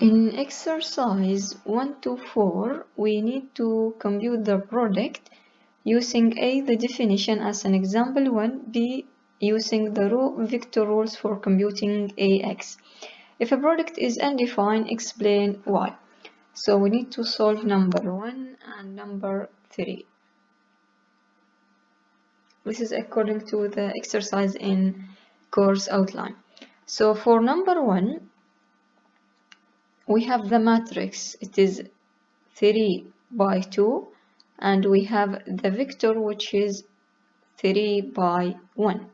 In exercise 1 to 4, we need to compute the product using A, the definition as an example 1, B, using the row vector rules for computing AX. If a product is undefined, explain why. So we need to solve number 1 and number 3. This is according to the exercise in course outline. So for number 1, we have the matrix, it is 3 by 2, and we have the vector which is 3 by 1.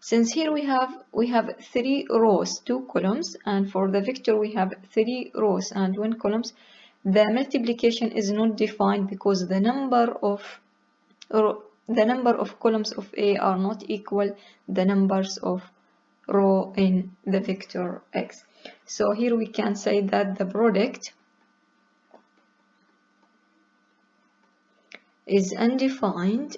Since here we have 3 rows, 2 columns, and for the vector we have 3 rows and 1 columns, the multiplication is not defined because the number of columns of A are not equal the numbers of row in the vector X. So here we can say that the product is undefined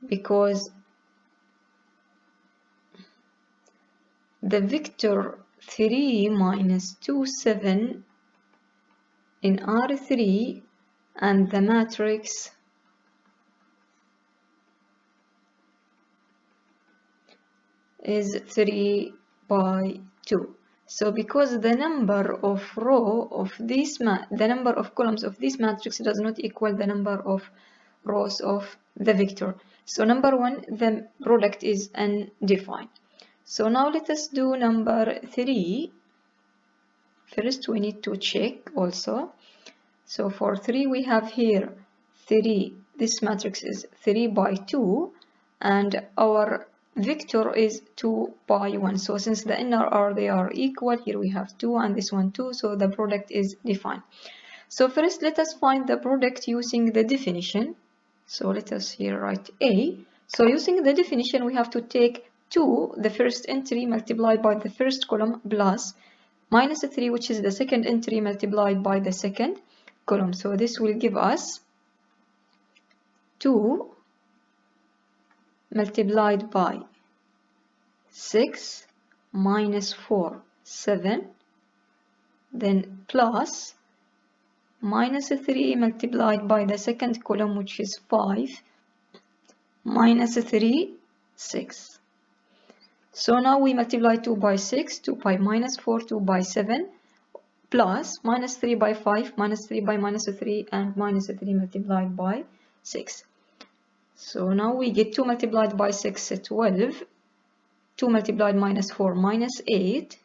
because the vector 3 minus 2, 7 in R3 and the matrix is 3 by 2. So because the number of row of this the number of columns of this matrix does not equal the number of rows of the vector. So number 1, the product is undefined. So now let us do number 3. First we need to check also. So for 3 we have here 3, this matrix is 3 by 2 and our vector is 2 by 1. So since the inner are they are equal, here we have 2 and this one 2, so the product is defined. So first let us find the product using the definition. So let us here write A. So using the definition we have to take 2, the first entry, multiplied by the first column, plus minus 3, which is the second entry, multiplied by the second column. So this will give us 2 multiplied by 6 minus 4, 7, then plus minus 3 multiplied by the second column, which is 5, minus 3, 6. So now we multiply 2 by 6, 2 by minus 4, 2 by 7, plus minus 3 by 5, minus 3 by minus 3, and minus 3 multiplied by 6. So now we get 2 multiplied by 6, 12, 2 multiplied minus 4, minus 8,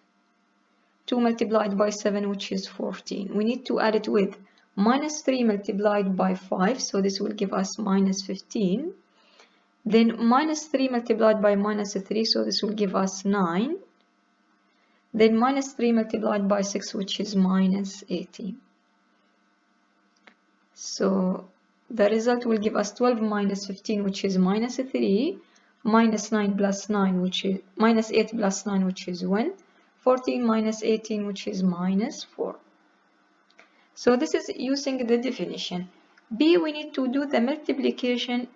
2 multiplied by 7, which is 14. We need to add it with minus 3 multiplied by 5, so this will give us minus 15. Then minus 3 multiplied by minus 3, so this will give us 9. Then minus 3 multiplied by 6, which is minus 18. So the result will give us 12 minus 15, which is minus 3, minus 9 plus 9, which is minus 8 plus 9, which is 1, 14 minus 18, which is minus 4. So this is using the definition. B, we need to do the multiplication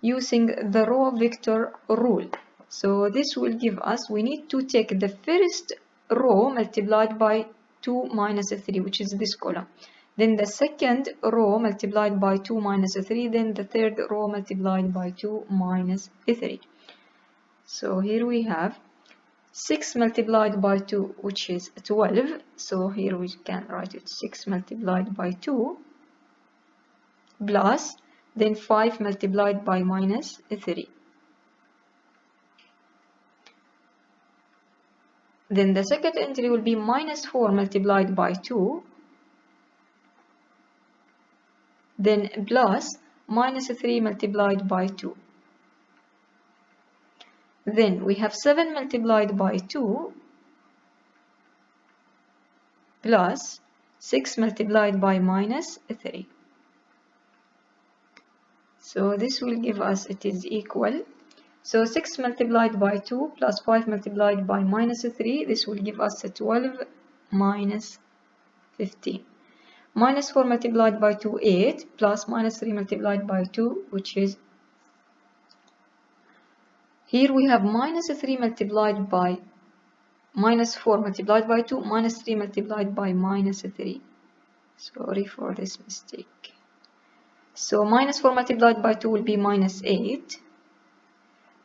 using the row vector rule. So this will give us, we need to take the first row multiplied by 2 minus 3, which is this column. Then the second row multiplied by 2 minus 3, then the third row multiplied by 2 minus 3. So here we have 6 multiplied by 2, which is 12. So here we can write it 6 multiplied by 2 plus then 5 multiplied by minus 3. Then the second entry will be minus 4 multiplied by 2. Then plus minus 3 multiplied by 2. Then we have 7 multiplied by 2 plus 6 multiplied by minus 3. So this will give us, it is equal. So 6 multiplied by 2 plus 5 multiplied by minus 3, this will give us 12 minus 15. Minus 4 multiplied by 2, 8, plus minus 3 multiplied by 2, which is, here we have minus 3 multiplied by minus 4 multiplied by 2 minus 3 multiplied by minus 3. Sorry for this mistake. So minus 4 multiplied by 2 will be minus 8.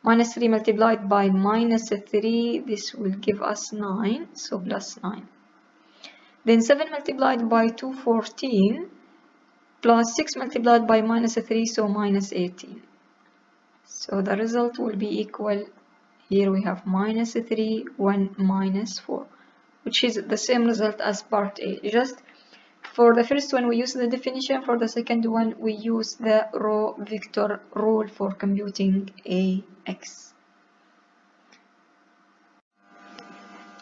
Minus 3 multiplied by minus 3, this will give us 9, so plus 9. Then 7 multiplied by 2, 14, plus 6 multiplied by minus 3, so minus 18. So the result will be equal, here we have minus 3, 1, minus 4, which is the same result as part A. Just for the first one we use the definition, for the second one we use the row vector rule for computing AX.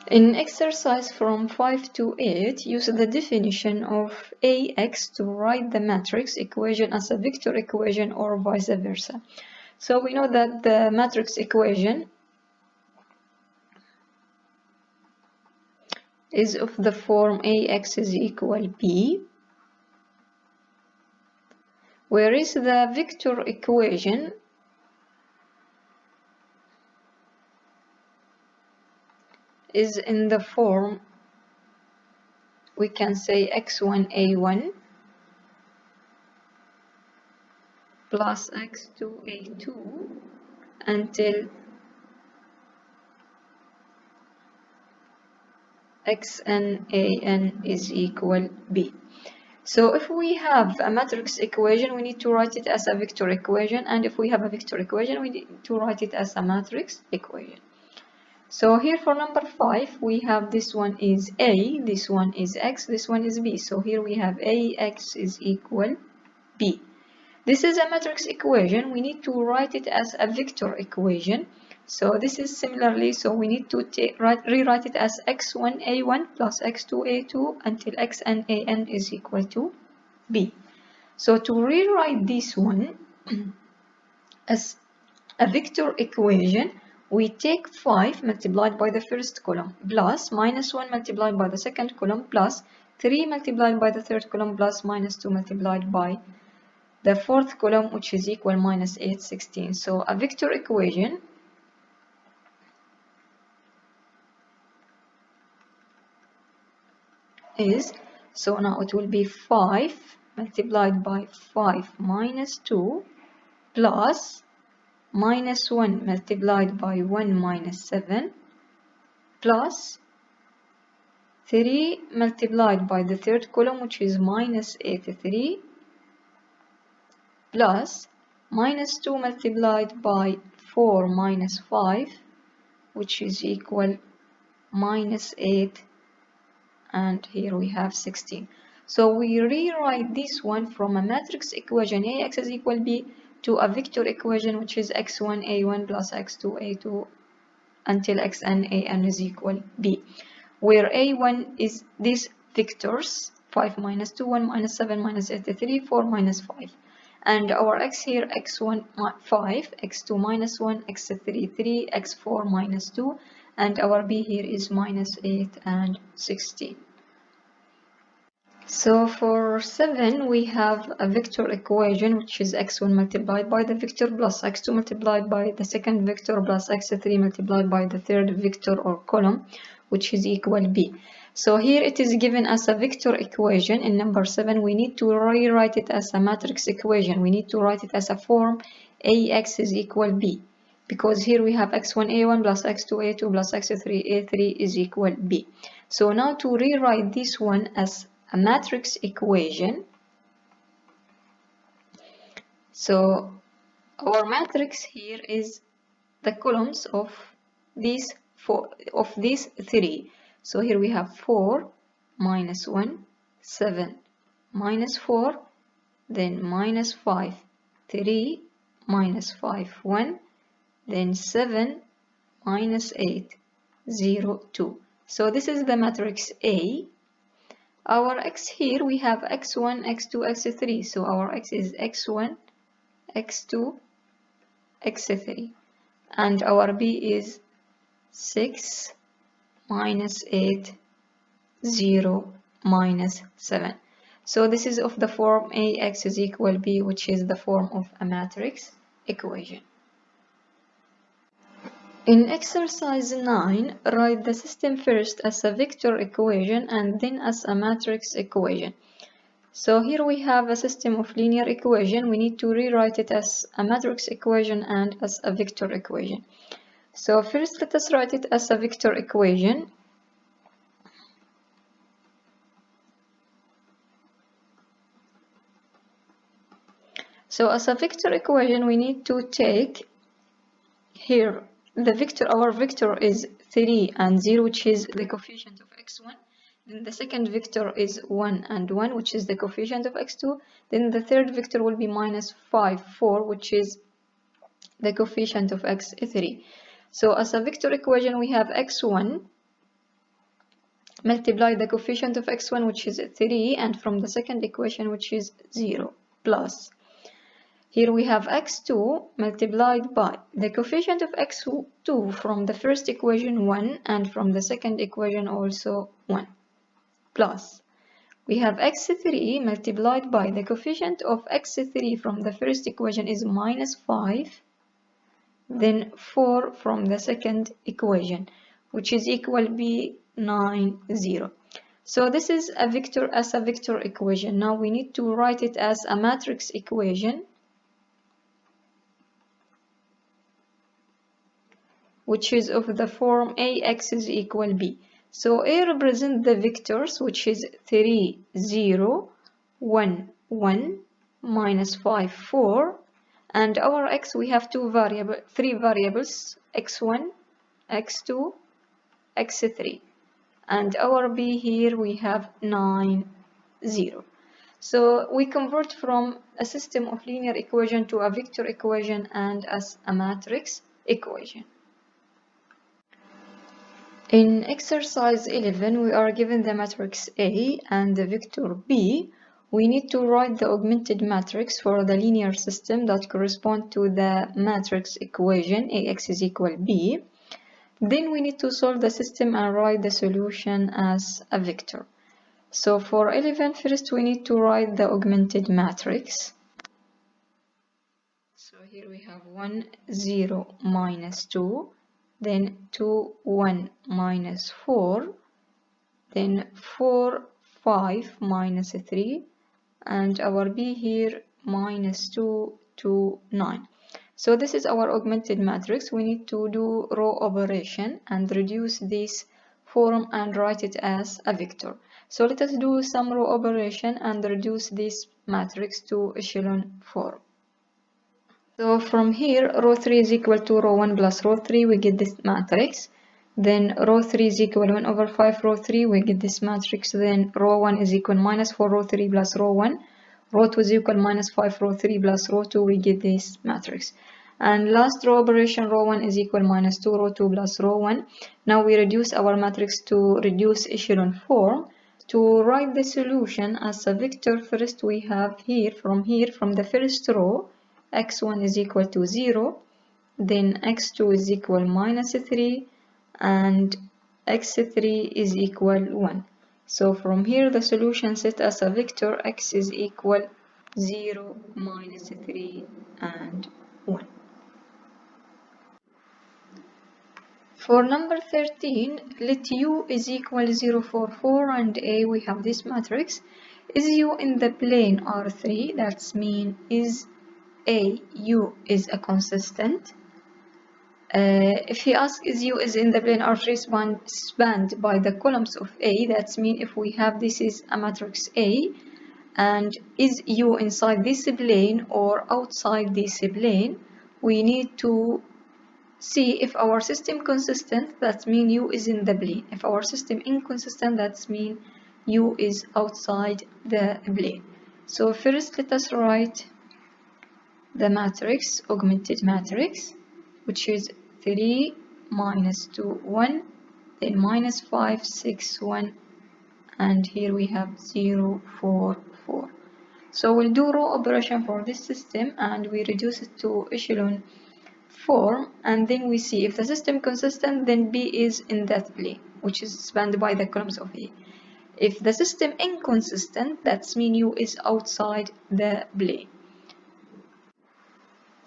In exercise from 5 to 8, use the definition of AX to write the matrix equation as a vector equation or vice versa. So we know that the matrix equation is of the form AX is equal B, whereas the vector equation is in the form, we can say x1a1 plus x2a2 until xnan is equal b. So if we have a matrix equation, we need to write it as a vector equation, and if we have a vector equation, we need to write it as a matrix equation. So here for number 5, we have this one is A, this one is X, this one is B. So here we have AX is equal B. This is a matrix equation. We need to write it as a vector equation. So this is similarly, so we need to rewrite it as x1a1 plus x2a2 until xnan is equal to b. So to rewrite this one as a vector equation, we take 5 multiplied by the first column plus minus 1 multiplied by the second column plus 3 multiplied by the third column plus minus 2 multiplied by the fourth column, which is equal minus 8, 16. So a vector equation is, so now it will be 5 multiplied by 5 minus 2 plus minus 1 multiplied by 1 minus 7 plus 3 multiplied by the third column, which is minus 83, plus minus 2 multiplied by 4 minus 5, which is equal minus 8, and here we have 16. So we rewrite this one from a matrix equation AX is equal B to a vector equation, which is x1a1 plus x2a2 until xnan is equal b, where a1 is these vectors 5 minus 2, 1 minus 7 minus 83, 4 minus 5, and our x here x1 5, x2 minus 1, x3 3, x4 minus 2, and our b here is minus 8 and 16. So for 7, we have a vector equation, which is x1 multiplied by the vector plus x2 multiplied by the second vector plus x3 multiplied by the third vector or column, which is equal b. So here it is given as a vector equation. In number 7, we need to rewrite it as a matrix equation. We need to write it as a form AX is equal b, because here we have x1a1 plus x2a2 plus x3a3 is equal b. So now to rewrite this one as a matrix equation, so our matrix here is the columns of these three. So here we have 4 minus 1, 7 minus 4, then minus 5, 3 minus 5, 1, then 7 minus 8, 0, 2. So this is the matrix A. Our x here we have x1, x2, x3. So our x is x1, x2, x3. And our b is 6 minus 8, 0, minus 7. So this is of the form AX is equal B, which is the form of a matrix equation. In exercise 9, write the system first as a vector equation and then as a matrix equation. So here we have a system of linear equation. We need to rewrite it as a matrix equation and as a vector equation. So first let us write it as a vector equation. So as a vector equation, we need to take here the vector, our vector is 3 and 0, which is the coefficient of x1. Then the second vector is 1 and 1, which is the coefficient of x2. Then the third vector will be minus 5, 4, which is the coefficient of x3. So as a vector equation, we have x1 multiply the coefficient of x1, which is 3, and from the second equation, which is 0, plus. Here we have x2 multiplied by the coefficient of x2 from the first equation 1 and from the second equation also 1, plus we have x3 multiplied by the coefficient of x3 from the first equation is minus 5, then 4 from the second equation, which is equal b 9, 0. So this is a vector as a vector equation. Now we need to write it as a matrix equation, which is of the form Ax is equal b. So A represents the vectors, which is 3, 0, 1, 1, minus 5, 4, and our x we have three variables, x1, x2, x3, and our b here we have 9, 0. So we convert from a system of linear equation to a vector equation and as a matrix equation. In exercise 11, we are given the matrix A and the vector B. We need to write the augmented matrix for the linear system that correspond to the matrix equation Ax is equal B. Then we need to solve the system and write the solution as a vector. So for 11, first we need to write the augmented matrix. So here we have 1, 0, minus 2. Then 2, 1, minus 4, then 4, 5, minus 3, and our b here, minus 2, 2, 9. So this is our augmented matrix. We need to do row operation and reduce this form and write it as a vector. So let us do some row operation and reduce this matrix to echelon form. So from here, row 3 is equal to row 1 plus row 3, we get this matrix. Then row 3 is equal 1 over 5 row 3, we get this matrix. Then row 1 is equal minus 4 row 3 plus row 1. Row 2 is equal minus 5 row 3 plus row 2, we get this matrix. And last row operation, row 1 is equal minus 2 row 2 plus row 1. Now we reduce our matrix to reduce echelon form. To write the solution as a vector, first we have here, from the first row, x1 is equal to 0, then x2 is equal minus 3, and x3 is equal 1. So from here the solution set as a vector x is equal 0, minus 3, and 1. For number 13, let u is equal 0, 4, 4, and a we have this matrix. Is u in the plane R3? That's mean is u is a consistent. If he asks is u is in the plane R3 spanned by the columns of A, that's mean if we have this is a matrix A, and is u inside this plane or outside this plane, we need to see if our system consistent, that mean u is in the plane. If our system inconsistent, that mean u is outside the plane. So first let us write the matrix, augmented matrix, which is 3, minus 2, 1, then minus 5, 6, 1, and here we have 0, 4, 4. So we'll do row operation for this system and we reduce it to echelon form, and then we see if the system consistent, then B is in that plane, which is spanned by the columns of A. If the system inconsistent, that means U is outside the plane.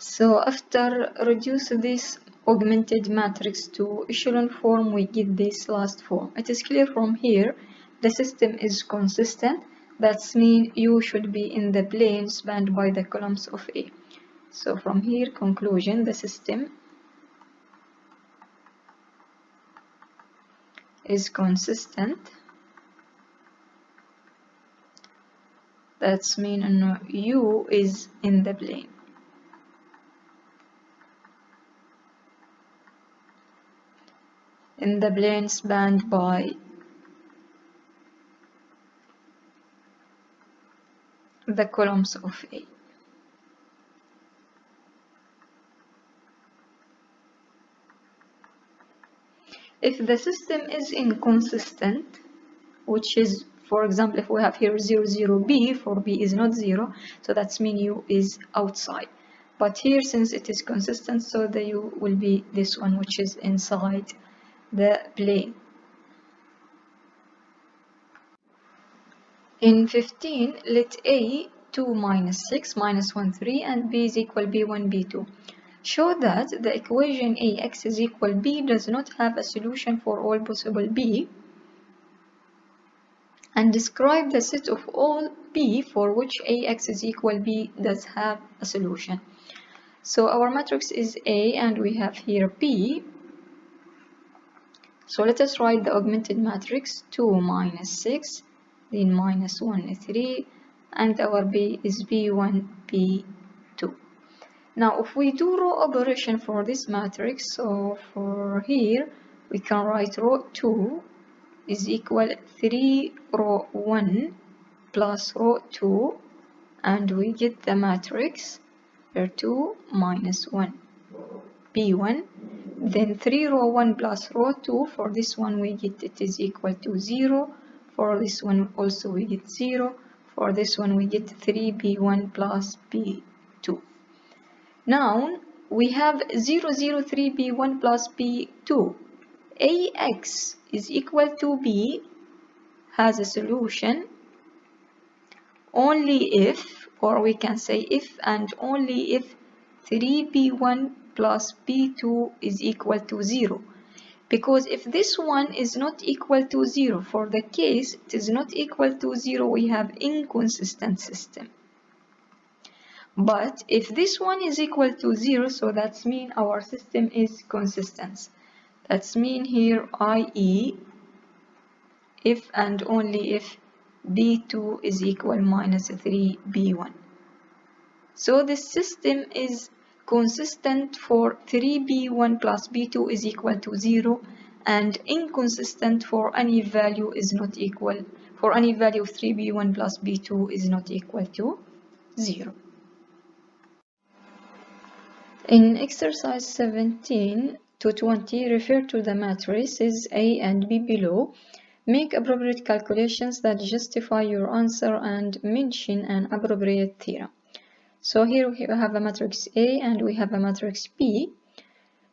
So after reduce this augmented matrix to echelon form, we get this last form. It is clear from here the system is consistent. That means U should be in the plane spanned by the columns of A. So from here, conclusion, the system is consistent. That means U is in the plane. In the plane spanned by the columns of A. If the system is inconsistent, which is, for example, if we have here 0, 0, B, for B is not 0, so that means U is outside. But here, since it is consistent, so the U will be this one, which is inside the plane. In 15, let A 2 minus 6 minus 1 3 and B is equal B1 B2. Show that the equation AX is equal B does not have a solution for all possible B, and describe the set of all B for which AX is equal B does have a solution. So our matrix is A and we have here B. So let us write the augmented matrix 2 minus 6, then minus 1 3, and our B is B1 B2. Now if we do row operation for this matrix, so for here we can write row 2 is equal 3 row 1 plus row 2, and we get the matrix 2 minus 1 B1, then 3 row 1 plus row 2, for this one we get it is equal to 0, for this one also we get 0, for this one we get 3 B1 plus B2. Now we have 0 0 3 B1 plus B2. AX is equal to B has a solution only if, or we can say if and only if 3B1 plus B2 is equal to 0. Because if this one is not equal to 0, for the case it is not equal to 0, we have inconsistent system. But if this one is equal to 0, so that means our system is consistent. That means here i.e. if and only if B2 is equal minus 3B1. So this system is consistent for 3B1 plus B2 is equal to 0 and inconsistent for any value is not equal, for any value of 3B1 plus B2 is not equal to 0. In exercise 17 to 20, refer to the matrices A and B below. Make appropriate calculations that justify your answer and mention an appropriate theorem. So here we have a matrix A and we have a matrix B.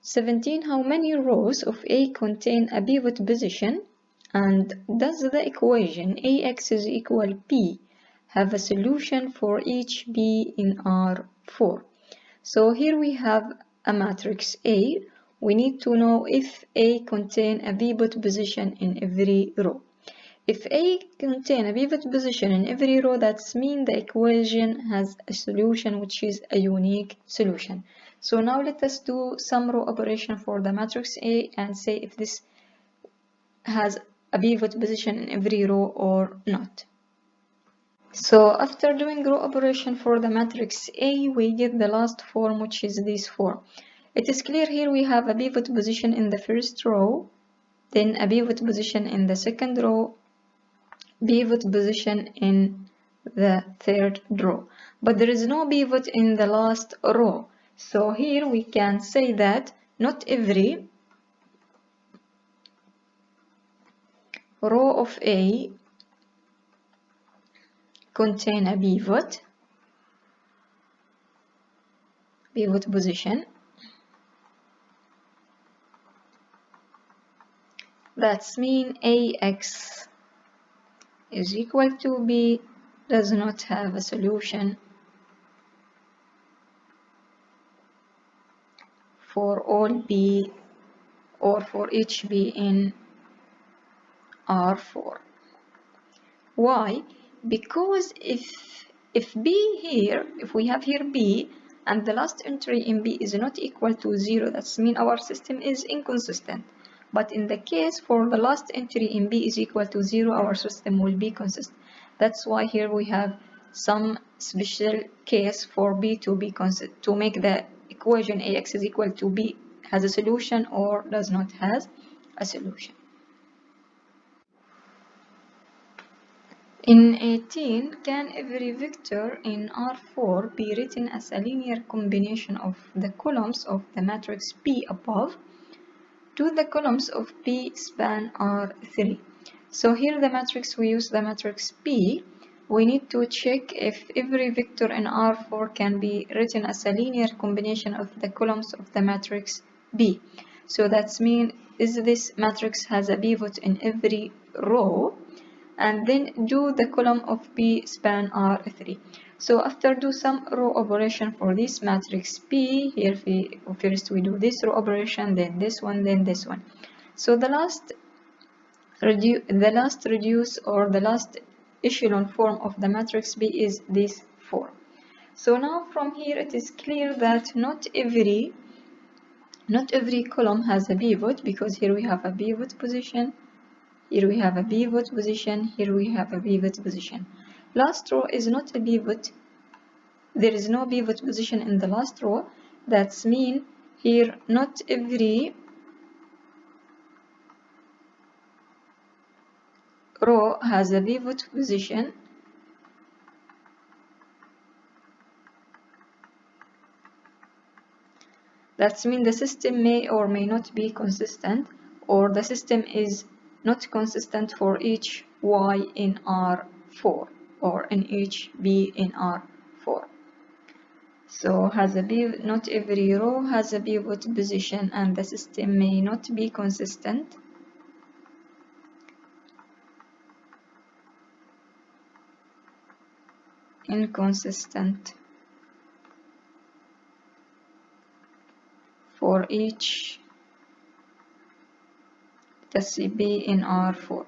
17. How many rows of A contain a pivot position, and does the equation AX is equal B have a solution for each B in R4? So here we have a matrix A. We need to know if A contain a pivot position in every row. If A contain a pivot position in every row, that means the equation has a solution which is a unique solution. So now let us do some row operation for the matrix A and say if this has a pivot position in every row or not. So after doing row operation for the matrix A, we get the last form, which is this form. It is clear here we have a pivot position in the first row, then a pivot position in the second row, pivot position in the third row, but there is no pivot in the last row. So here we can say that not every row of A contain a pivot position. That means AX is equal to B does not have a solution for all B or for each B in R4. Why? Because if B here, if we have here B and the last entry in B is not equal to 0, that means our system is inconsistent. But in the case for the last entry in B is equal to 0, our system will be consistent. That's why here we have some special case for B to be consistent, to make the equation AX is equal to B has a solution or does not have a solution. In 18, can every vector in R4 be written as a linear combination of the columns of the matrix P above to the columns of P span R3? So here the matrix, we use the matrix P. We need to check if every vector in R4 can be written as a linear combination of the columns of the matrix B. So that means is this matrix has a pivot in every row, and then do the column of P span R3. So after do some row operation for this matrix P, here first we do this row operation, then this one, then this one. So the last reduce or the last echelon form of the matrix B is this form. So now from here it is clear that not every column has a pivot, because here we have a pivot position, here we have a pivot position, here we have a pivot position. Last row is not a pivot. There is no pivot position in the last row. That means here not every row has a pivot position. That means the system may or may not be consistent, or the system is not consistent for each Y in R4 or in each B in R4. So has a pivot, not every row has a pivot position, and the system may not be consistent. Inconsistent for each B in R4,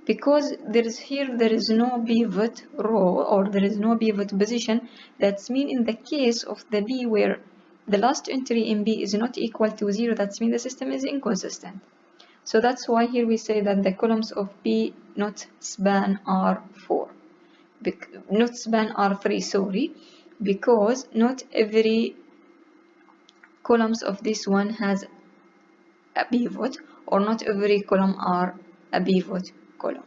because there is no pivot row or there is no pivot position. That means in the case of the B where the last entry in B is not equal to 0, that means the system is inconsistent. So that's why here we say that the columns of B not span R4, not span R3, sorry, because not every columns of this one has a pivot, or not every column are a pivot column.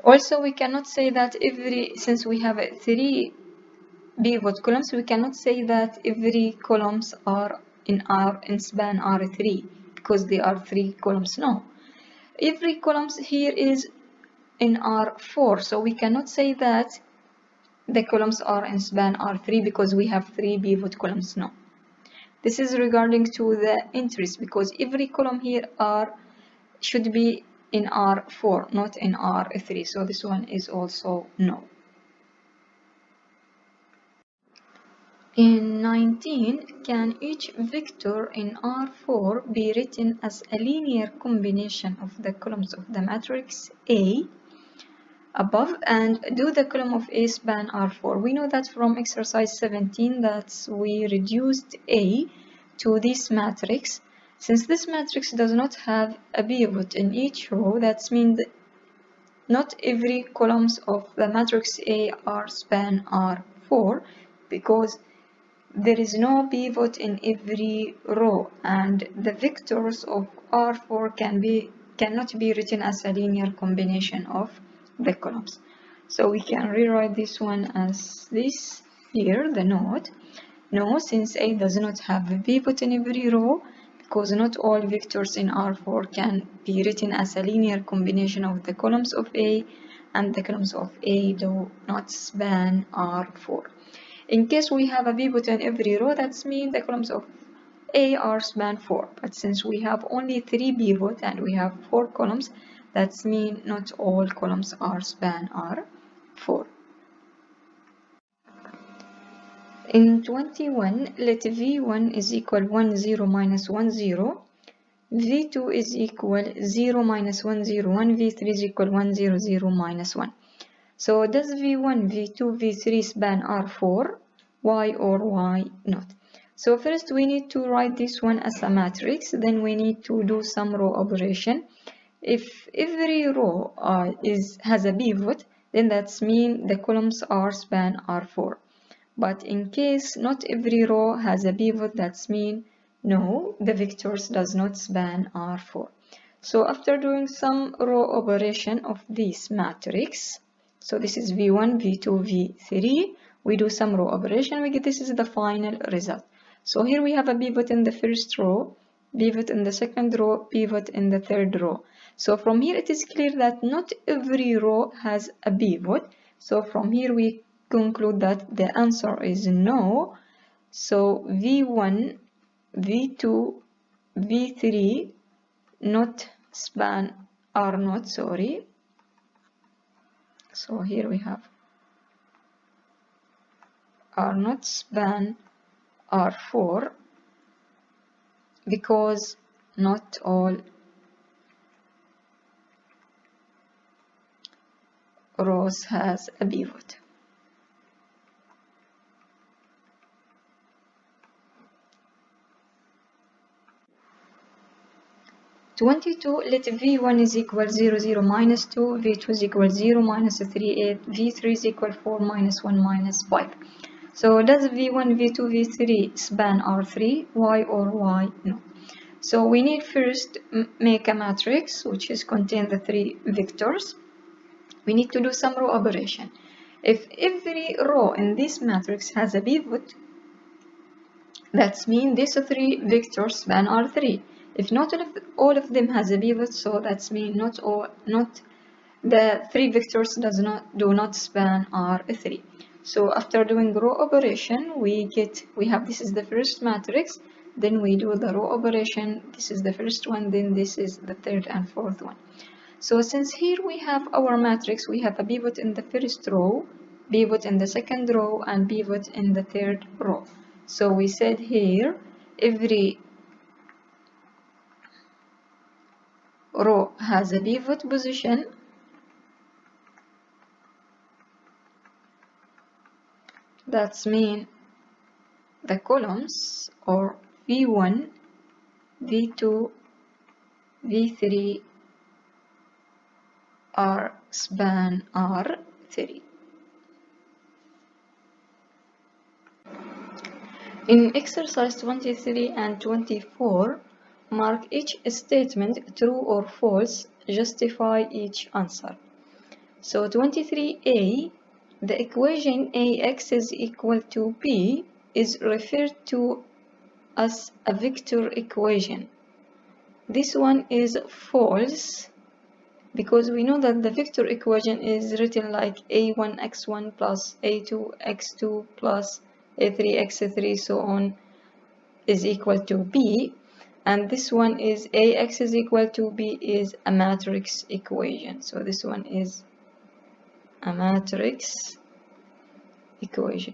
Also, we cannot say that since we have 3 pivot columns, we cannot say that every columns are in span R3 because they are 3 columns. No, every columns here is in R4, so we cannot say that the columns are in span R3 because we have 3 pivot columns. No. This is regarding to the entries, because every column here should be in R4, not in R3. So this one is also no. In 19, can each vector in R4 be written as a linear combination of the columns of the matrix A above and do the column of A span R4? We know that from exercise 17 that we reduced A to this matrix. Since this matrix does not have a pivot in each row, that means not every columns of the matrix A are span R4, because there is no pivot in every row, and the vectors of R4 cannot be written as a linear combination of the columns. So we can rewrite this one as this here, the note. No, since A does not have a pivot in every row, because not all vectors in R4 can be written as a linear combination of the columns of A, and the columns of A do not span R4. In case we have a pivot in every row, that means the columns of A are span 4. But since we have only 3 pivots and we have 4 columns, that means not all columns are span R4. In 21, let V1 is equal 1, 0 minus 1, 0. V2 is equal 0 minus 1, 0, 1. V3 is equal 1, 0, 0 minus 1. So does V1, V2, V3 span R4? Why or why not? So first we need to write this one as a matrix. Then we need to do some row operation. If every row has a pivot, then that's mean the columns are span R4. But in case not every row has a pivot, that's mean no, the vectors does not span R4. So after doing some row operation of this matrix, so this is V1, V2, V3, we do some row operation, we get this is the final result. So here we have a pivot in the first row, pivot in the second row, pivot in the third row. So from here it is clear that not every row has a pivot. So from here we conclude that the answer is no. So V1, V2, V3 not span are not, sorry. So here we have are not span R4 because not all rows has a pivot. Let V1 is equal 0, 0 minus 2, V2 is equal 0 minus 3, 8, V3 is equal 4 minus 1 minus 5. So does V1, V2, V3 span R3? Why or why no? So we need first make a matrix which is contain the three vectors. We need to do some row operation. If every row in this matrix has a pivot, that means these three vectors span R3. If not all of them has a pivot, so that means not the three vectors do not span R3. So after doing row operation, we have this is the first matrix, then we do the row operation, this is the first one, then this is the third and fourth one. So since here we have our matrix, we have a pivot in the first row, pivot in the second row, and pivot in the third row. So we said here every row has a pivot position. That's mean the columns or V1, V2, V3 are span R3. In exercise 23 and 24, mark each statement true or false, justify each answer. So 23a, the equation ax is equal to b is referred to as a vector equation. This one is false because we know that the vector equation is written like a1x1 plus a2x2 plus a3x3 so on is equal to b, and this one is ax is equal to b is a matrix equation. So this one is a matrix equation.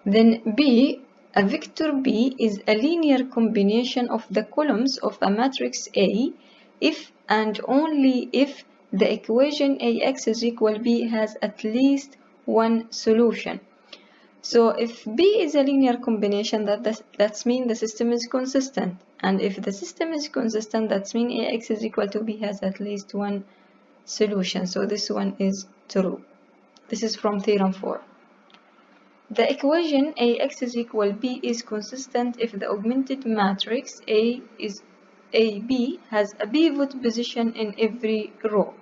Then b, a vector b is a linear combination of the columns of a matrix A if and only if the equation ax is equal b has at least one solution. So if b is a linear combination, that means the system is consistent, and if the system is consistent, that means ax is equal to b has at least one solution. So this one is true. This is from theorem 4. The equation ax is equal b is consistent if the augmented matrix AB has a pivot position in every row.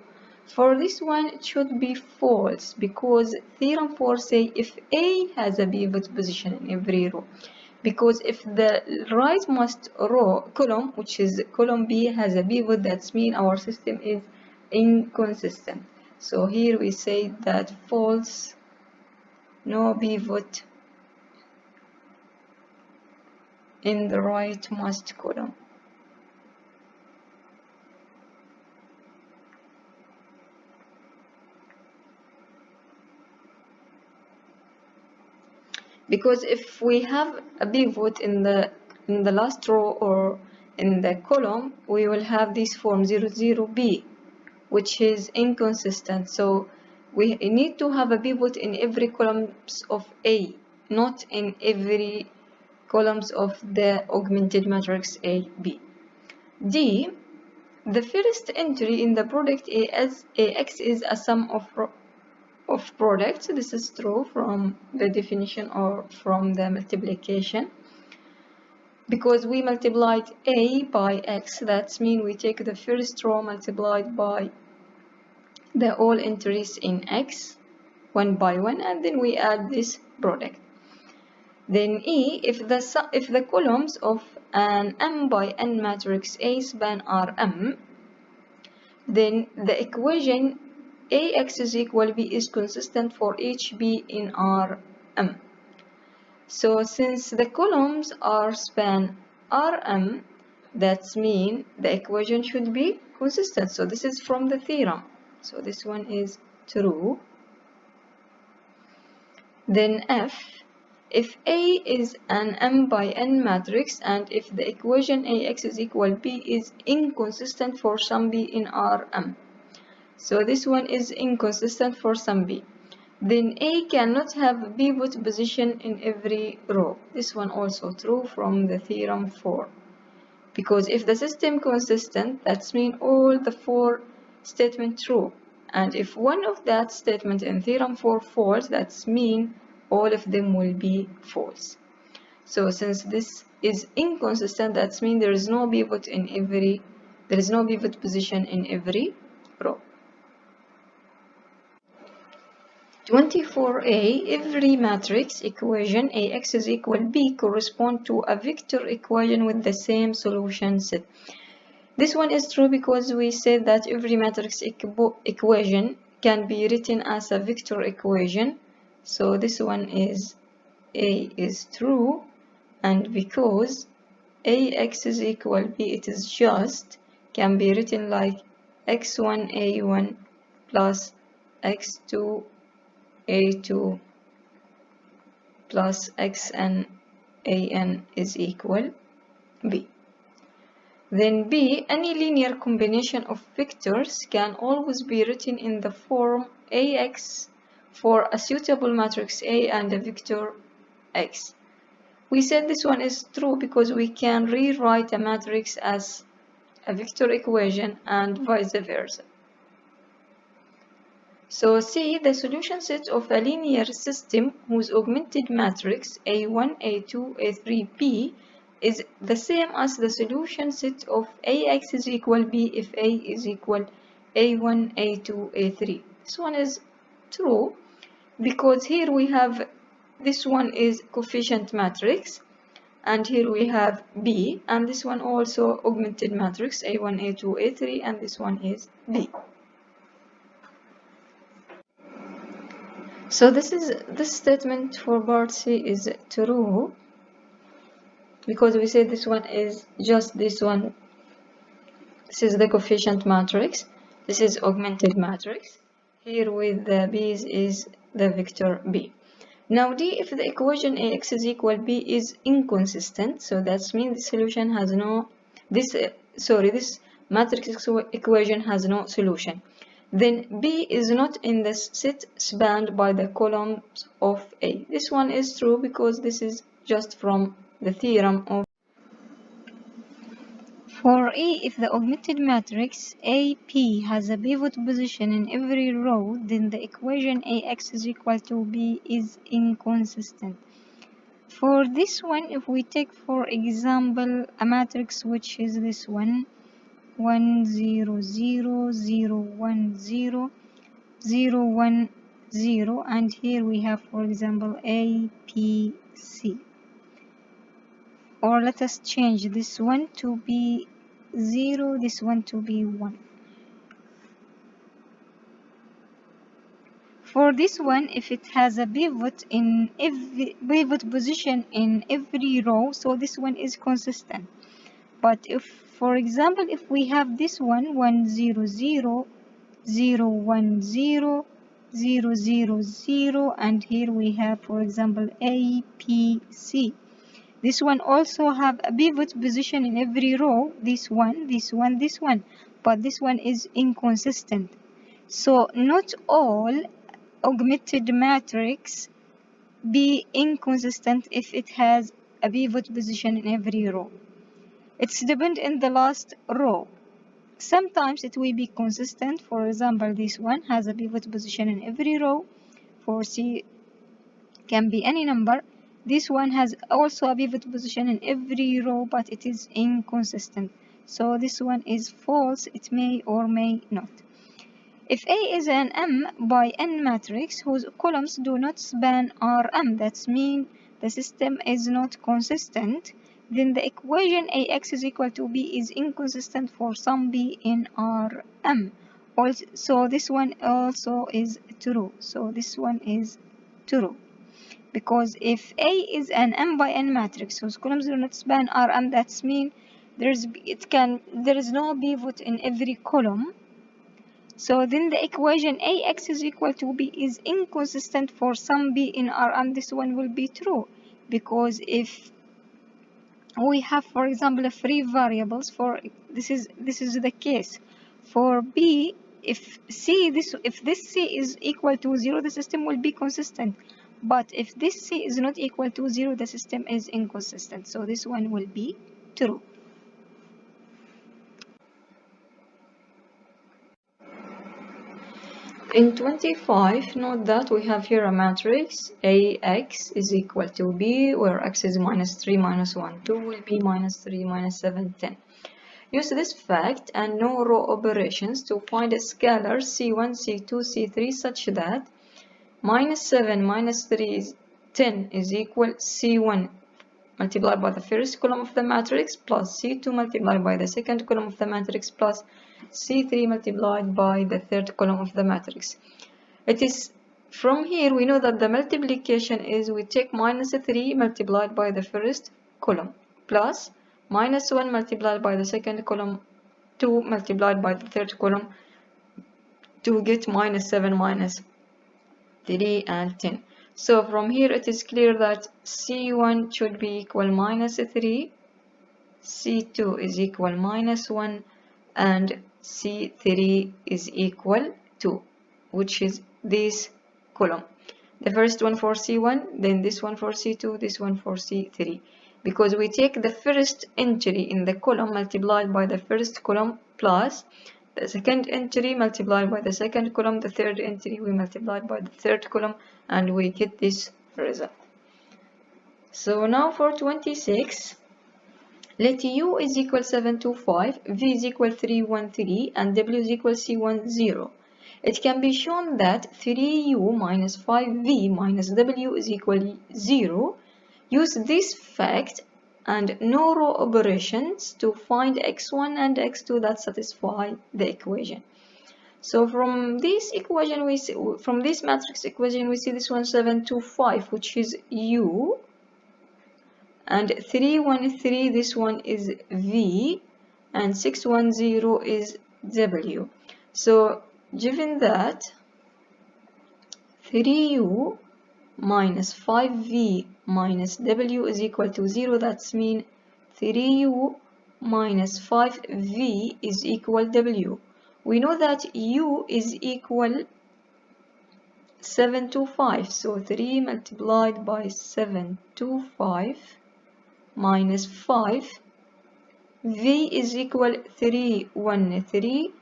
For this one, it should be false because theorem 4 says if A has a pivot position in every row. Because if the rightmost column, which is column B, has a pivot, that means our system is inconsistent. So here we say that false, no pivot in the rightmost column. because if we have a pivot in the last row or in the column, we will have this form 0, 0, B, which is inconsistent. So we need to have a pivot in every columns of A, not in every columns of the augmented matrix A, B. D, the first entry in the product AX is a sum of products. This is true from the definition or from the multiplication. Because we multiplied A by X, that means we take the first row multiplied by the all entries in X one by one, and then we add this product. Then E, if the columns of an M by N matrix A span Rm, then the equation AX is equal B is consistent for each B in Rm. So since the columns are span Rm, that means the equation should be consistent. So this is from the theorem. So this one is true. Then F, if A is an M by N matrix and if the equation AX is equal B is inconsistent for some B in Rm. So this one is inconsistent for some B. Then A cannot have pivot position in every row. This one also true from the theorem 4. Because if the system consistent, that means all the 4 statements true. And if one of that statement in theorem 4 false, that means all of them will be false. So since this is inconsistent, that means there is no pivot position in every row. 24a, every matrix equation AX is equal B correspond to a vector equation with the same solution set. This one is true because we said that every matrix equation can be written as a vector equation. So this one is A is true, and because AX is equal B, it is just can be written like x1 A1 plus x2 A2 plus xn an is equal B. Then B, any linear combination of vectors can always be written in the form AX for a suitable matrix A and a vector X. We said this one is true because we can rewrite a matrix as a vector equation and vice versa. So C, the solution set of a linear system whose augmented matrix A1, A2, A3, B is the same as the solution set of AX is equal B if A is equal A1, A2, A3. This one is true because here we have this one is coefficient matrix and here we have B, and this one also augmented matrix A1, A2, A3, and this one is B. So this statement for part C is true because we say this one is just this one. This is the coefficient matrix. This is augmented matrix. Here with the B's is the vector B. Now D, if the equation AX is equal B is inconsistent, so that means the solution has no, this matrix equation has no solution. Then B is not in the set spanned by the columns of A. This one is true because this is just from the theorem of. For A, if the augmented matrix AP has a pivot position in every row, then the equation AX is equal to B is inconsistent. For this one, if we take, for example, a matrix which is this one, 1 0 0 0 1 0 0 1 0, and here we have, for example, A P C. Or let us change this one to be 0, this one to be 1. For this one, if it has a pivot in every pivot position in every row, so this one is consistent. But if, for example, if we have this one 1 0 0 0 1 0 0, 0, 0, and here we have, for example, A, P, C. This one also have a pivot position in every row, this one, this one, this one, but this one is inconsistent. So not all augmented matrix be inconsistent if it has a pivot position in every row. It's depend in the last row. Sometimes it will be consistent. For example, this one has a pivot position in every row. For C can be any number. This one has also a pivot position in every row, but it is inconsistent. So this one is false. It may or may not. If A is an M by N matrix whose columns do not span Rm, that means the system is not consistent, then the equation Ax is equal to B is inconsistent for some B in Rm. So this one also is true. So this one is true. Because if A is an M by N matrix whose columns do not span Rm, that means there is no pivot in every column. So then the equation Ax is equal to B is inconsistent for some B in Rm. This one will be true, because if we have, for example, free variables, for this is the case for B. If this C is equal to 0, the system will be consistent. But if this C is not equal to 0, the system is inconsistent. So this one will be true. In 25, note that we have here a matrix Ax is equal to B, where x is minus 3, minus 1, 2 will be minus 3, minus 7, 10. Use this fact and no row operations to find a scalar C1, C2, C3 such that minus 7 minus 3 is 10 is equal C1 multiplied by the first column of the matrix plus C2 multiplied by the second column of the matrix plus C3 multiplied by the third column of the matrix. It is from here we know that the multiplication is we take minus 3 multiplied by the first column plus minus 1 multiplied by the second column, 2 multiplied by the third column to get minus 7 minus 3 and 10. So from here it is clear that C1 should be equal minus 3, C2 is equal minus 1, and C3 is equal 2, which is this column. The first one for C1, then this one for C2, this one for C3. Because we take the first entry in the column multiplied by the first column plus the second entry multiplied by the second column, the third entry we multiplied by the third column, and we get this result. So now for 26, let U is equal 725, V is equal 313, and W is equal C10. It can be shown that 3U minus 5V minus W is equal 0. Use this fact and no row operations to find x1 and x2 that satisfy the equation. So from this equation we see, from this matrix equation we see this one 725, which is U, and 313, this one is V, and 610 is W. So given that 3U minus 5V minus W is equal to 0, that means 3U minus 5V is equal W. We know that U is equal 725, so 3 multiplied by 725 minus 5, V is equal 313,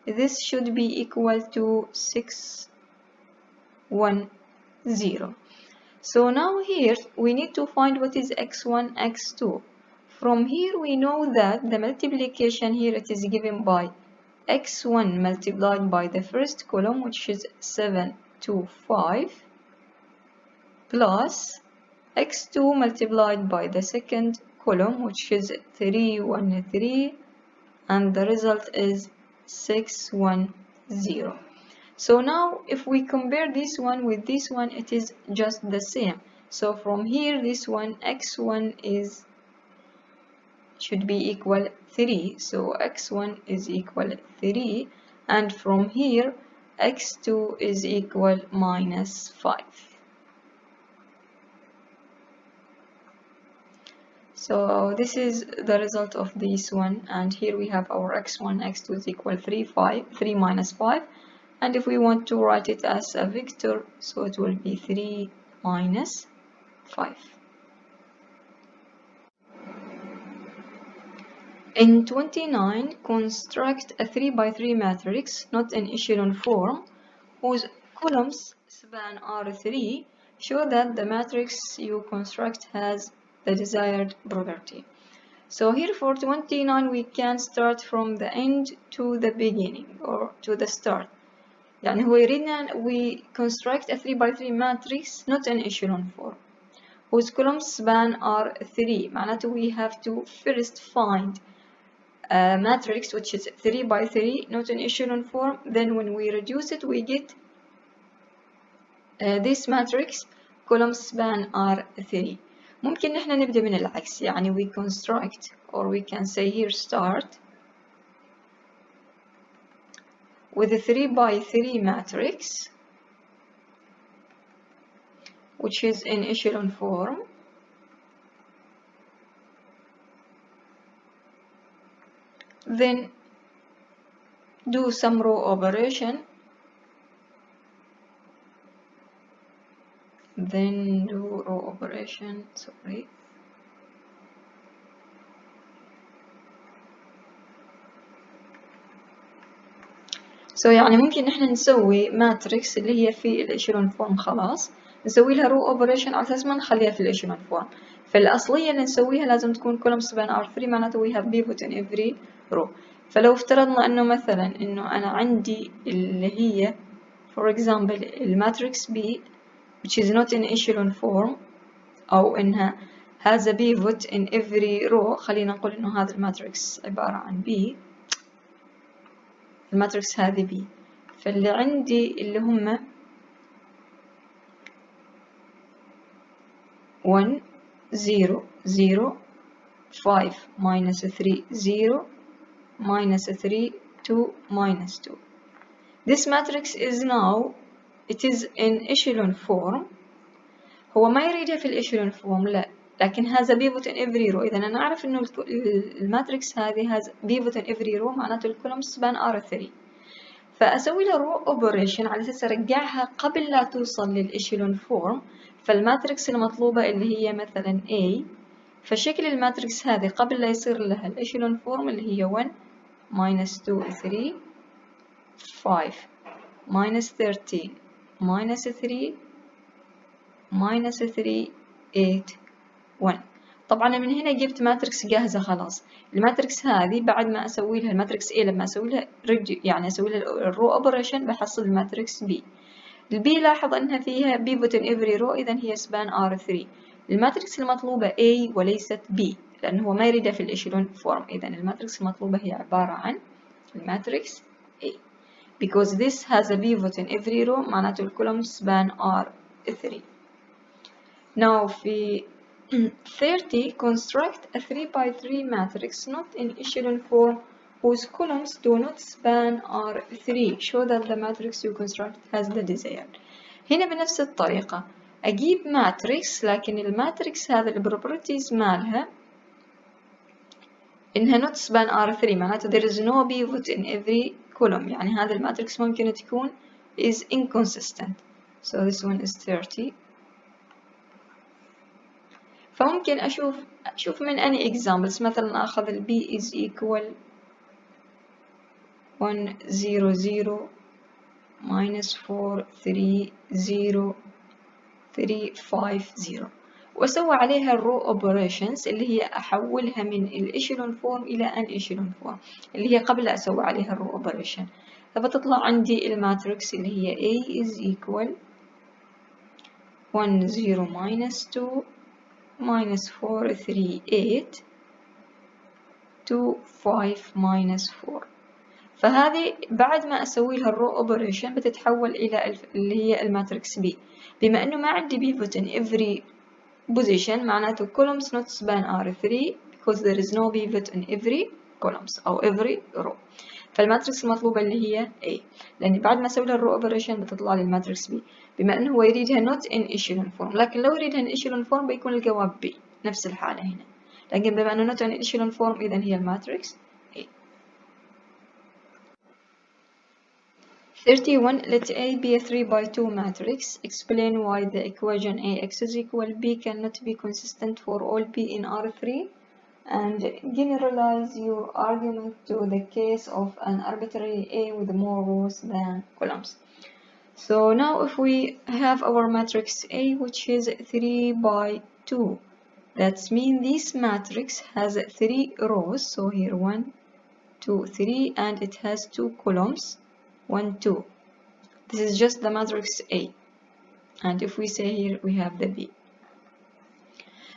this should be equal to 610. So now here we need to find what is x1, x2. From here we know that the multiplication here it is given by x1 multiplied by the first column, which is 725, plus x2 multiplied by the second column, which is 313, and the result is 610. So now if we compare this one with this one, it is just the same. So from here this one x1 should be equal 3, so x1 is equal 3, and from here x2 is equal minus 5. So this is the result of this one, and here we have our x1, x2 is equal 3 minus 5, and if we want to write it as a vector, so it will be 3 minus 5. In 29, construct a 3 by 3 matrix, not in echelon form, whose columns span R3. Show that the matrix you construct has the desired property. So here for 29, we can start from the end to the beginning or to the start. يعني هو يريدنا we construct a 3 by 3 matrix not in echelon form whose columns span R3. معناته we have to first find a matrix which is 3 by 3 not in echelon form. Then when we reduce it we get this matrix column span R3. ممكن نحن نبدأ من العكس، يعني we construct or we can say here start with a 3 by 3 matrix which is in echelon form. Then do some row operation. So يعني ممكن نحن نسوي ماتريكس اللي هي في الاشيلون فورم، خلاص نسوي لها رو اوبريشن على اساس ما نخليها في الاشيلون فورم. فالأصلية اللي نسويها لازم تكون كولوم سبان R3 معناته we have pivot in every row. فلو افترضنا انه مثلا انه انا عندي اللي هي for example الماتريكس B which is not in echelon form او انها has a pivot in every row، خلينا نقول انه هذا الماتريكس عبارة عن B، الماتريكس هذه B، فاللي عندي اللي هم 1 0 0 5 minus 3 0 minus 3 2 minus 2. This matrix is now it is in echelon form. هو ما يريدها في الاشيلون فورم لا، لكن has a pivot in every row. إذا أنا أعرف إنه الماتريكس هذه has pivot in every row معناته الكولوم سبان R3. فأسوي لها رو اوبريشن على أساس أرجعها قبل لا توصل للإشيلون فورم. فالماتريكس المطلوبة اللي هي مثلا A، فشكل الماتريكس هذه قبل لا يصير لها الإشيلون فورم اللي هي 1 minus 2 3 5 minus 13 minus 3 minus 3 8 1. طبعا من هنا جبت ماتريكس جاهزة خلاص. الماتريكس هذه بعد ما أسوي لها الماتريكس A لما أسوي لها يعني أسوي لها الرو أوبريشن بحصل الماتريكس B. البي لاحظ أنها فيها pivot in every row، إذا هي span R3. الماتريكس المطلوبة A وليست B لأنه هو ما يريدها في الإشيلون فورم. إذا الماتريكس المطلوبة هي عبارة عن الماتريكس A because this has a pivot in every row معناته الكولوم span R3. Now في 30 construct a 3 by 3 matrix not in echelon form whose columns do not span R3. Show that the matrix you construct has the desired. هنا بنفس الطريقة أجيب ماتريكس، لكن الماتريكس هذا البروبرتيز مالها إنها not span R3 معناته there is no pivot in every column. يعني هذا الماتريكس ممكن تكون is inconsistent. So this one is 30. فممكن أشوف من any examples. مثلا أخذ ال B is equal 1 0 0 minus 4 3 0 3 5 0 وأسوي عليها الرو operations اللي هي أحولها من الإشيلون فورم إلى an echelon form اللي هي قبل أسوي عليها الرو operation. فبتطلع عندي الماتريكس اللي هي A is equal 1 0 minus 2 minus 4 3 8 2 5 minus 4. فهذه بعد ما أسوي لها الرو اوبريشن بتتحول إلى اللي هي الماتريكس B. بما أنه ما عندي pivot in every position معناته columns not span R3 because there is no pivot in every columns أو every row. فالماتريكس المطلوبة اللي هي A، لأن بعد ما أسوي لها الرو أوبريشن بتطلع لي الماتريكس B، بما إنه هو يريدها not in echelon form، لكن لو يريدها in echelon form بيكون الجواب B، نفس الحالة هنا، لكن بما إنه not in echelon form إذا هي الماتريكس A. 31. Let A be a 3x2 matrix. Explain why the equation AX is equal B cannot be consistent for all B in R3, and generalize your argument to the case of an arbitrary A with more rows than columns. So now if we have our matrix A, which is 3x2, that means this matrix has 3 rows. So here 1, 2, 3, and it has 2 columns, 1, 2. This is just the matrix A, and if we say here we have the B.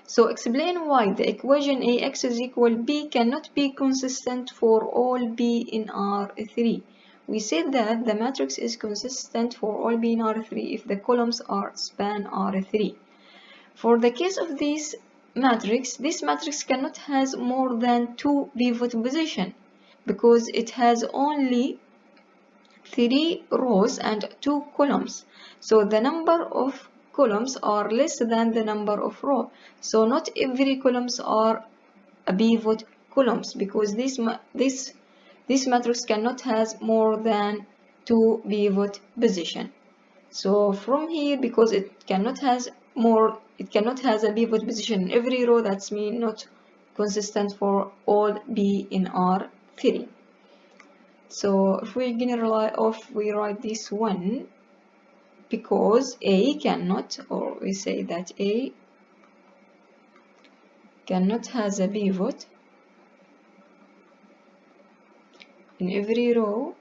So explain why the equation AX is equal B cannot be consistent for all B in R3. We said that the matrix is consistent for all B in R3 if the columns are span R3. For the case of this matrix cannot has more than 2 pivot position because it has only 3 rows and 2 columns. So the number of columns are less than the number of rows. So not every columns are a pivot columns because this matrix cannot has more than 2 pivot position. So from here, because it cannot has a pivot position in every row, that's mean not consistent for all B in R3. So if we generalize we write this one because A cannot, or we say that A cannot has a pivot in every row.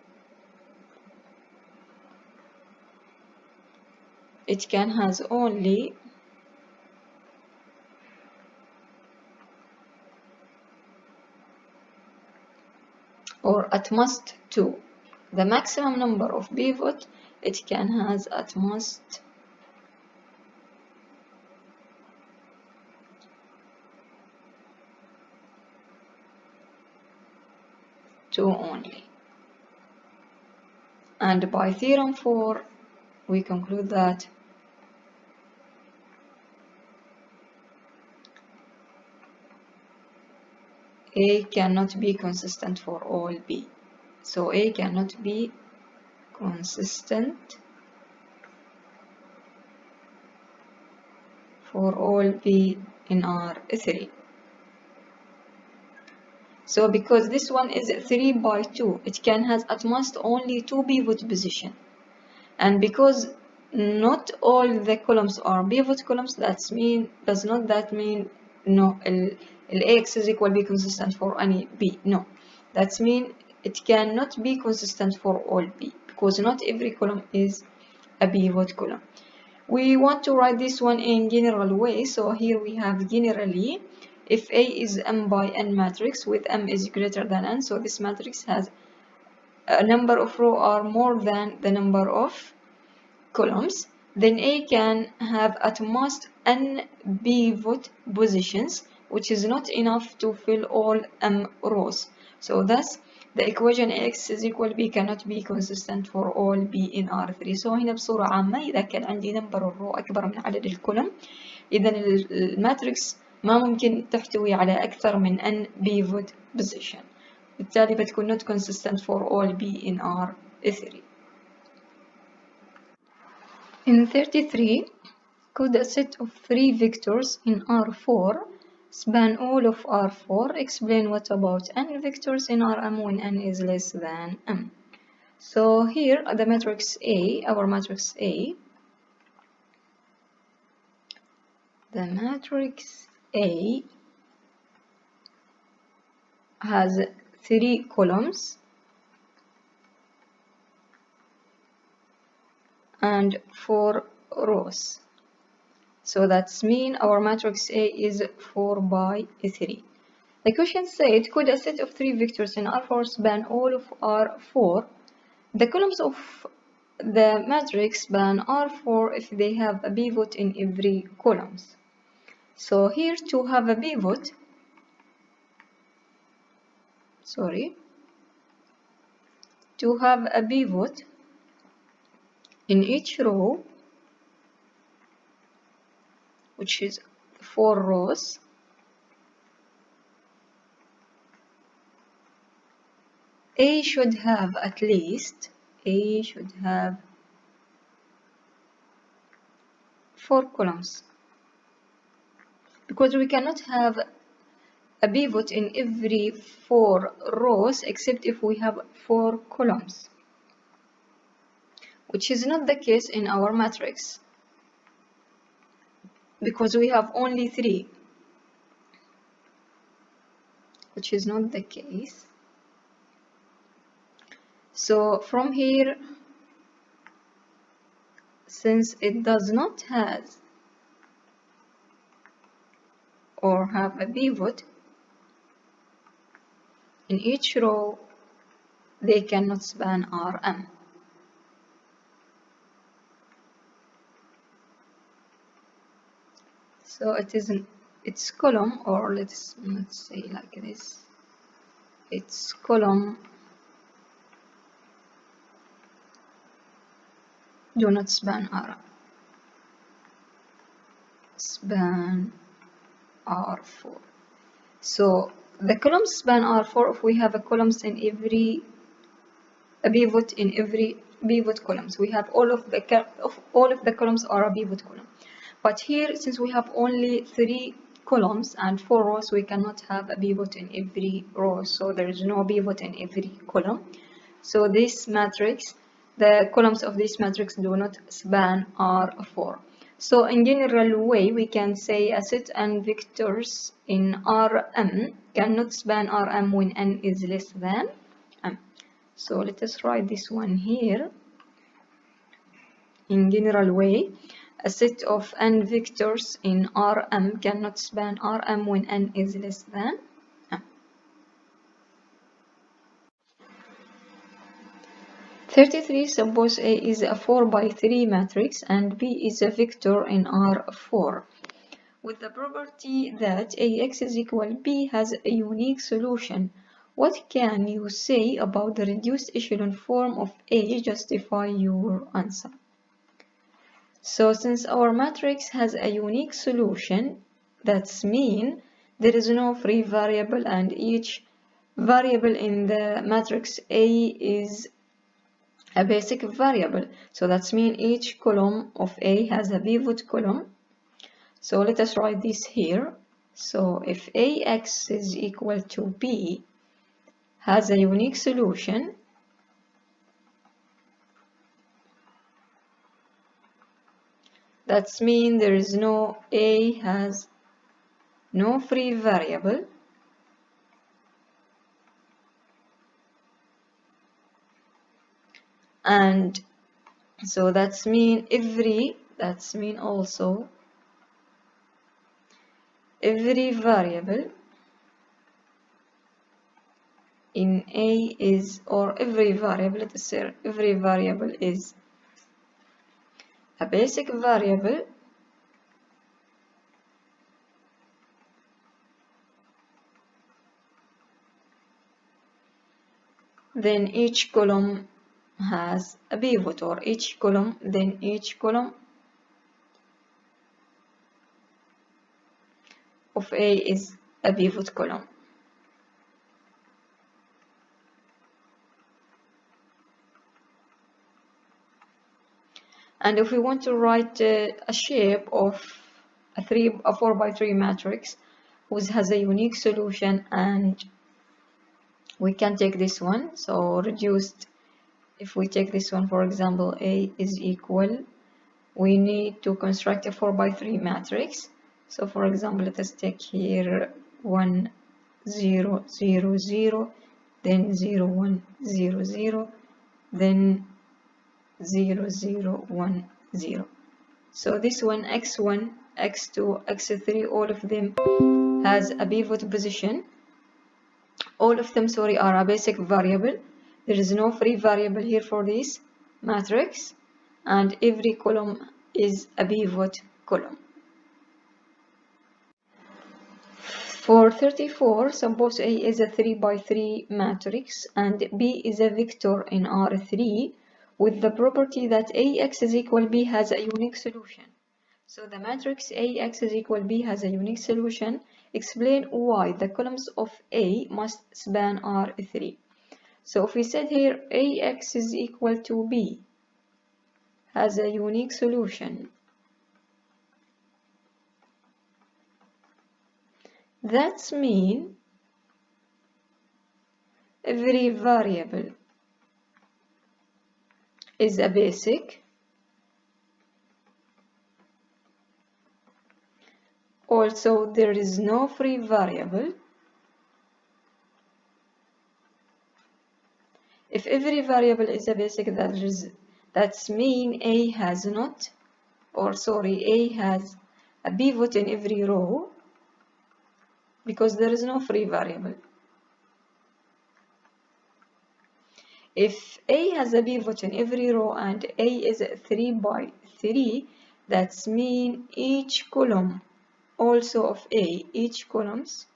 It can has only or at most 2. The maximum number of pivot it can has at most 2 only. And by theorem 4 we conclude that A cannot be consistent for all B. So A cannot be consistent for all B in R3. So because this one is 3x2, it can has at most only 2 pivot position. And because not all the columns are pivot columns, does not that mean no AX is equal be consistent for any B? No, that means it cannot be consistent for all B because not every column is a pivot column. We want to write this one in general way. So here we have generally, if A is m by n matrix with m is greater than n, so this matrix has a number of rows are more than the number of columns, then A can have at most n pivot positions, which is not enough to fill all m rows. So thus the equation AX is equal B cannot be consistent for all B in R3. So هنا بصورة عامة إذا كان عندي نمبر الرو أكبر من عدد الكولم، إذا الماتريكس ما ممكن تحتوي على أكثر من n pivot position، بالتالي بتكون not consistent for all B in R3. In 33, code a set of 3 vectors in R4, span all of R4, explain what about n vectors in Rm when n is less than m. So here the matrix A, our matrix A, the matrix A has 3 columns and 4 rows. So that's mean our matrix A is 4x3. The question said, could a set of 3 vectors in R4 span all of R4? The columns of the matrix span R4 if they have a pivot in every columns. So here to have a pivot, to have a pivot in each row, which is 4 rows, A should have at least 4 columns, because we cannot have a pivot in every 4 rows except if we have 4 columns, which is not the case in our matrix because we have only 3, which is not the case. So from here, since it does not have or have a pivot in each row, they cannot span Rm. So it isn't its column, or let's say like this, its column do not span R, span R4. So the columns span R4 if we have a columns in every a pivot in every pivot columns. We have all of the columns are a pivot column. But here, since we have only 3 columns and 4 rows, we cannot have a pivot in every row. So there is no pivot in every column. So this matrix, the columns of this matrix do not span R4. So in general way, we can say a set and vectors in Rm cannot span Rm when n is less than m. So let us write this one here. In general way, a set of n vectors in Rm cannot span Rm when n is less than m. 33. Suppose A is a 4 by 3 matrix and B is a vector in R4 with the property that Ax is equal B has a unique solution. What can you say about the reduced echelon form of A? Justify your answer. So since our matrix has a unique solution, that's mean there is no free variable and each variable in the matrix A is a basic variable. So that's mean each column of A has a pivot column. So let us write this here. So if Ax is equal to B has a unique solution, that's mean there is no A has no free variable and so that's mean also every variable in A is, or every variable, let us say every variable is a basic variable then each column has a pivot, or each column of A is a pivot column. And if we want to write a shape of a 4 by 3 matrix which has a unique solution, and we can take this one, so reduced, if we take this one, for example, A is equal, we need to construct a 4 by 3 matrix. So for example, let us take here 1 0 0 0, then 0 1 0 0, then 0 0 1 0. So this one, x1, x2, x3, all of them has a pivot position. All of them, sorry, are a basic variable. There is no free variable here for this matrix, and every column is a pivot column. For 34, suppose A is a 3 by 3 matrix and B is a vector in R3 with the property that AX is equal B has a unique solution. So the matrix AX is equal B has a unique solution. Explain why the columns of A must span R3. So if we said here AX is equal to B has a unique solution, that means every variable is a basic. Also, there is no free variable. If every variable is a basic, that's mean A has not, or sorry, A has a pivot in every row because there is no free variable. If A has a pivot in every row and A is 3 by 3, that's mean each column also of A, each columns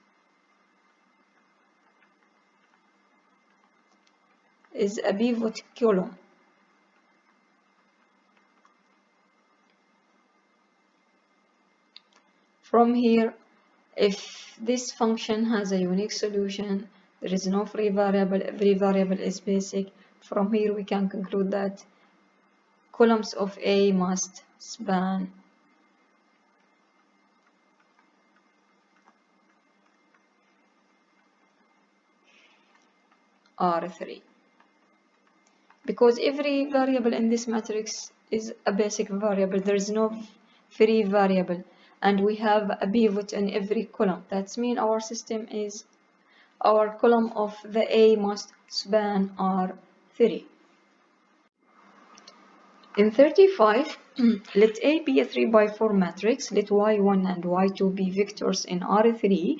is a pivot column. From here, if this function has a unique solution, there is no free variable, every variable is basic. From here we can conclude that columns of A must span R3. Because every variable in this matrix is a basic variable, there is no free variable, and we have a pivot in every column. That means our system is, our column of the A must span R3. In 35, let A be a 3 by 4 matrix, let y1 and y2 be vectors in R3,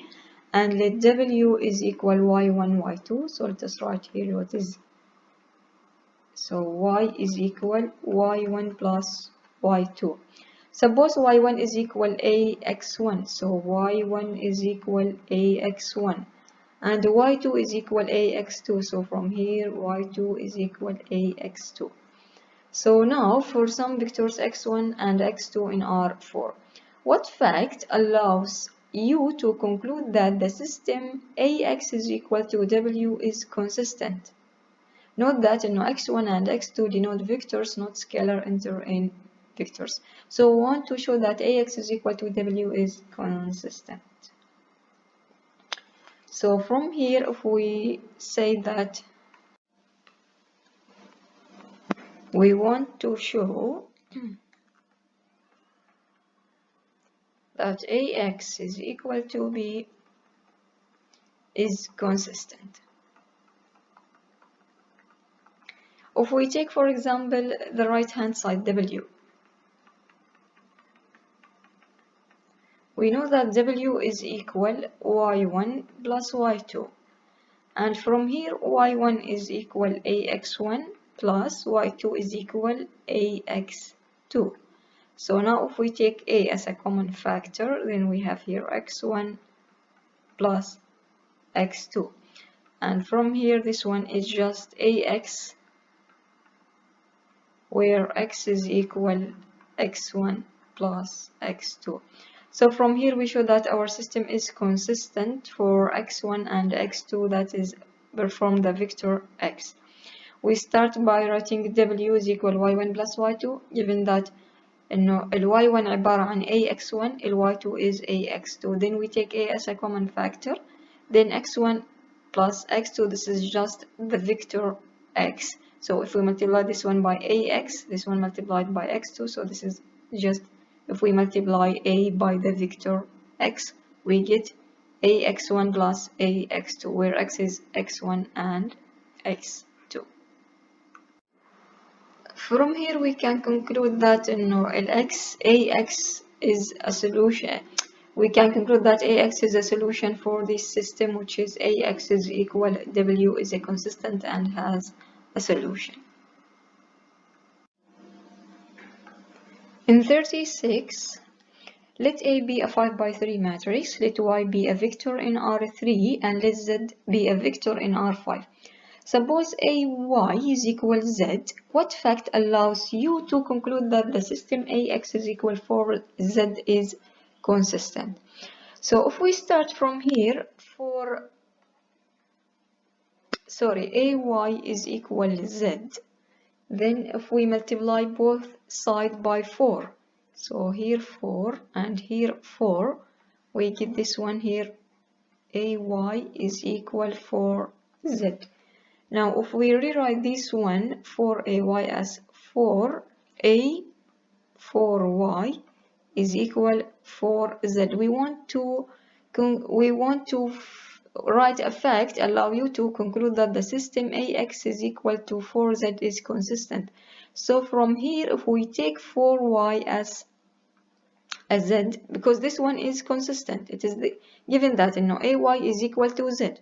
and let W is equal y1, y2. So let us write here what is. So y is equal y1 plus y2. Suppose y1 is equal ax1, so y1 is equal ax1, and y2 is equal ax2, so from here y2 is equal ax2. So now for some vectors x1 and x2 in R4, what fact allows you to conclude that the system ax is equal to w is consistent? Note that x1 and x2 denote vectors, not scalar enter in vectors. So we want to show that ax is equal to w is consistent. So from here, if we say that we want to show that ax is equal to b is consistent. If we take, for example, the right-hand side w, we know that w is equal y1 plus y2. And from here, y1 is equal ax1 plus y2 is equal ax2. So now if we take a as a common factor, then we have here x1 plus x2. And from here, this one is just ax, where x is equal x1 plus x2. So from here we show that our system is consistent for x1 and x2, that is perform the vector x. We start by writing w is equal y1 plus y2, given that y1 عبارة عن ax1, y2 is ax2. Then we take a as a common factor, then x1 plus x2, this is just the vector x. So if we multiply this one by ax, this one multiplied by x2, so this is just, if we multiply a by the vector x, we get ax1 plus ax2, where x is x1 and x2. From here we can conclude that ax is a solution. We can conclude that ax is a solution for this system, which is ax is equal w is a consistent and has a solution. In 36, Let A be a 5 by 3 matrix, let Y be a vector in R3, and let Z be a vector in R5. Suppose AY is equal Z. What fact allows you to conclude that the system AX is equal 4Z is consistent? So if we start from here, AY is equal Z, then if we multiply both sides by 4, so here 4 and here 4, we get this one here, AY is equal 4Z. Now if we rewrite this one, 4AY as 4A, 4Y is equal 4Z. We want to write a fact allow you to conclude that the system AX is equal to 4Z is consistent. So from here, if we take 4Y as a Z, because this one is consistent, it is given that AY is equal to Z.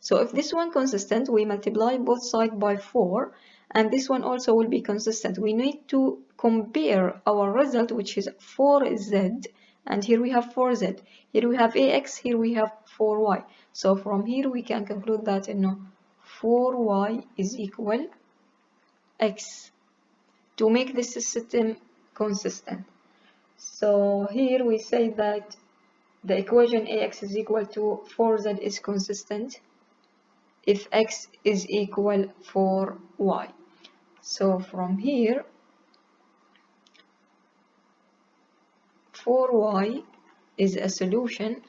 So if this one consistent, we multiply both sides by 4, and this one also will be consistent. We need to compare our result, which is 4Z, and here we have 4Z. Here we have AX, here we have 4Y. So from here we can conclude that 4Y is equal X to make this system consistent. So here we say that the equation AX is equal to 4Z is consistent if X is equal 4Y. So from here, 4Y is a solution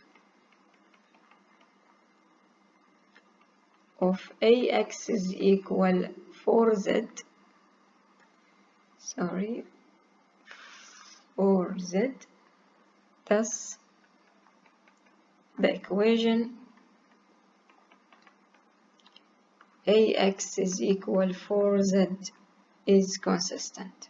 of AX is equal 4Z, 4Z, thus the equation AX is equal 4Z is consistent.